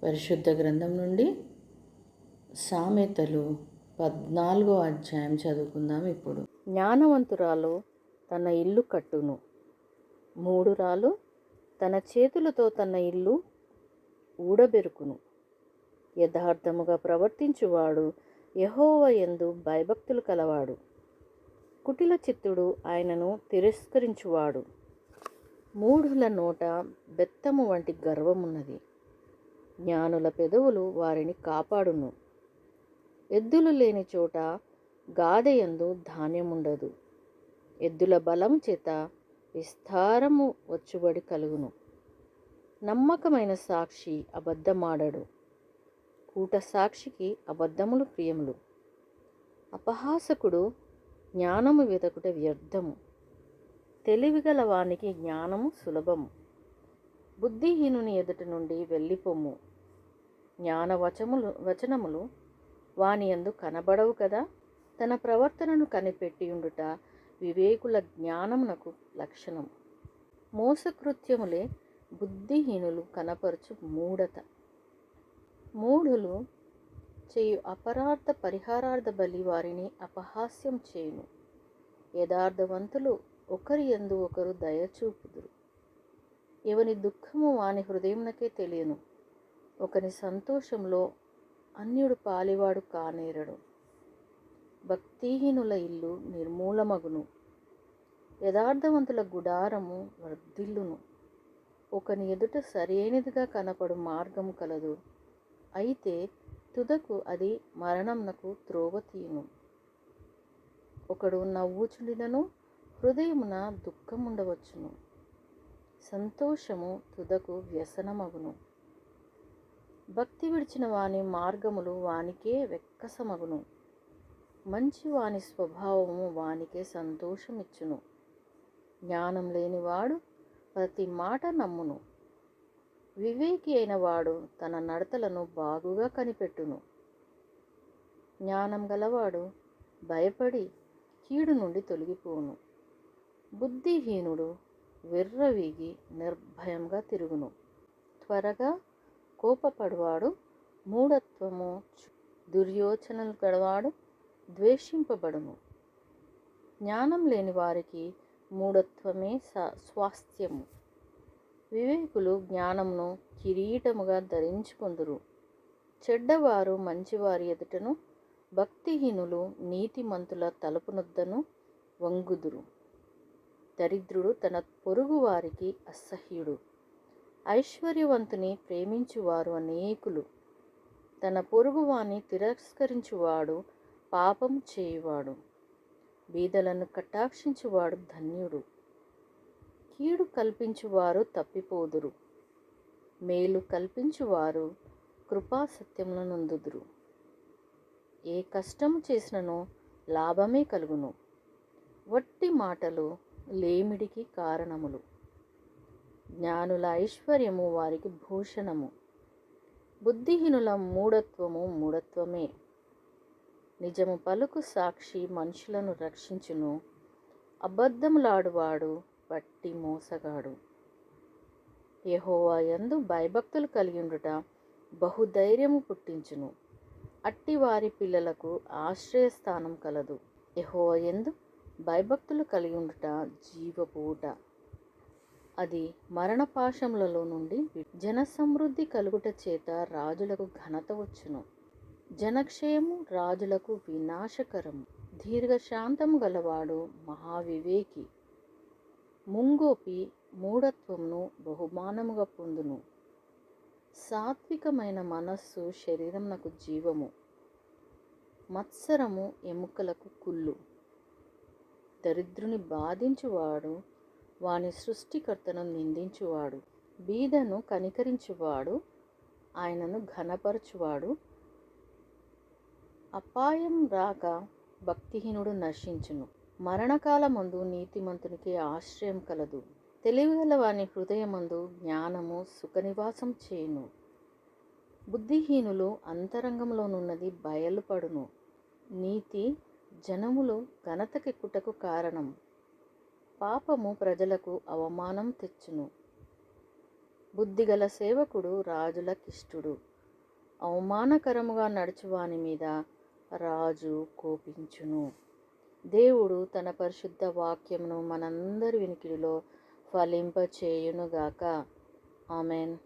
పరిశుద్ధ గ్రంథం నుండి సామెతలు 14వ అధ్యాయం చదువుకుందాం. ఇప్పుడు జ్ఞానవంతురాలు తన ఇల్లు కట్టును, మూఢురాలు తన చేతులతో తన ఇల్లు ఊడబెరుకును. యథార్థముగా ప్రవర్తించువాడు యెహోవా యందు భయభక్తులు కలవాడు. కుటిల చిత్తుడు ఆయనను తిరస్కరించువాడు. మూఢుల నోట బెత్తము వంటి గర్వమున్నది. జ్ఞానుల పెదవులు వారిని కాపాడును. ఎద్దులు లేని చోట గాదెయందు ధాన్యముండదు. ఎద్దుల బలం చేత విస్తారము వచ్చుబడి కలుగును. నమ్మకమైన సాక్షి అబద్ధమాడడు. కూట సాక్షికి అబద్ధములు ప్రియములు. అపహాసకుడు జ్ఞానము వెదకుట వ్యర్థము. తెలివిగల వానికి జ్ఞానము సులభము. బుద్ధిహీనుని ఎదుట నుండి వెళ్ళిపోము. వచనములు వాని యందు కనబడవు కదా. తన ప్రవర్తనను కనిపెట్టియుండుట వివేకుల జ్ఞానమునకు లక్షణం. మోసకృత్యములే బుద్ధిహీనులు కనపరచు మూఢత. మూఢులు చేయు అపరాధ పరిహారార్థ బలి వారిని అపహాస్యం చేయును. యథార్థవంతులు ఒకరి యందు ఒకరు దయచూపుదురు. ఎవని దుఃఖము వాని హృదయమునకే తెలియను. ఒకని సంతోషంలో అన్యుడు పాలివాడు కానేరడు. భక్తిహీనుల ఇల్లు నిర్మూలమగును. యథార్థవంతుల గుడారము వర్ధిల్లును. ఒకని ఎదుట సరైనదిగా కనపడు మార్గము కలదు, అయితే తుదకు అది మరణంనకు త్రోవ తీయును. ఒకడు నవ్వుచుండినను హృదయమున దుఃఖముండవచ్చును. సంతోషము తుదకు వ్యసనమగును. భక్తి విడిచిన వాని మార్గములు వానికే వెక్కసమగును. మంచి వాని స్వభావము వానికే సంతోషమిచ్చును. జ్ఞానం లేనివాడు ప్రతి మాట నమ్మును. వివేకి అయిన వాడు తన నడతలను బాగుగా కనిపెట్టును. జ్ఞానం గలవాడు భయపడి కీడు నుండి తొలగిపోను. బుద్ధిహీనుడు విర్రవీగి నిర్భయంగా తిరుగును. త్వరగా కోపపడువాడు మూఢత్వము, దుర్యోచనలు గలవాడు ద్వేషింపబడును. జ్ఞానం లేని వారికి మూఢత్వమే స్వాస్థ్యము. వివేకులు జ్ఞానమును కిరీటముగా ధరించుకొందురు. చెడ్డవారు మంచివారి ఎదుటను, భక్తిహీనులు నీతిమంతుల తలుపునొద్దను వంగుదురు. దరిద్రుడు తన పొరుగు వారికి అసహ్యుడు. ఐశ్వర్యవంతుని ప్రేమించువారు అనేకులు. తన పొరుగువాని తిరస్కరించువాడు పాపము చేయువాడు. బీదలను కటాక్షించువాడు ధన్యుడు. కీడు కల్పించువారు తప్పిపోదురు. మేలు కల్పించువారు కృపాసత్యములను నొందుదురు. ఏ కష్టము చేసినను లాభమే కలుగును. వట్టి మాటలు లేమిడికి కారణములు. జ్ఞానుల ఐశ్వర్యము వారికి భూషణము. బుద్ధిహీనుల మూఢత్వమే. నిజము పలుకు సాక్షి మనుషులను రక్షించును. అబద్ధములాడువాడు వట్టి మోసగాడు. యెహోవా యందు భయభక్తులు కలిగియుండుట బహుధైర్యము పుట్టించును. అట్టి వారి పిల్లలకు ఆశ్రయస్థానం కలదు. యెహోవా యందు భయభక్తులు కలిగియుండుట జీవపూట. అది మరణపాశములలో నుండి జనసమృద్ధి కలుగుట చేత రాజులకు ఘనత వచ్చును. జనక్షయము రాజులకు వినాశకరము. దీర్ఘశాంతము గలవాడు మహావివేకి. ముంగోపి మూఢత్వమును బహుమానముగా పొందును. సాత్వికమైన మనస్సు శరీరమునకు జీవము. మత్సరము ఎముకలకు కుళ్ళు. దరిద్రుని బాధించువాడు వాని సృష్టికర్తను నిందించువాడు. బీదను కనికరించువాడు ఆయనను ఘనపరచువాడు. అపాయం రాక భక్తిహీనుడు నశించును. మరణకాలమందు నీతిమంతునికి ఆశ్రయం కలదు. తెలివిగల వాని హృదయమందు జ్ఞానము సుఖనివాసం చేయును. బుద్ధిహీనులు అంతరంగంలోనున్నది బయలుపడును. నీతి జనములు ఘనతకెక్కుటకు కారణం. పాపము ప్రజలకు అవమానం తెచ్చును. బుద్ధిగల సేవకుడు రాజులకిష్టుడు. అవమానకరముగా నడుచువాని మీద రాజు కోపించును. దేవుడు తన పరిశుద్ధ వాక్యమును మనందరి వినికిడిలో ఫలింపచేయునుగాక. ఆమెన్.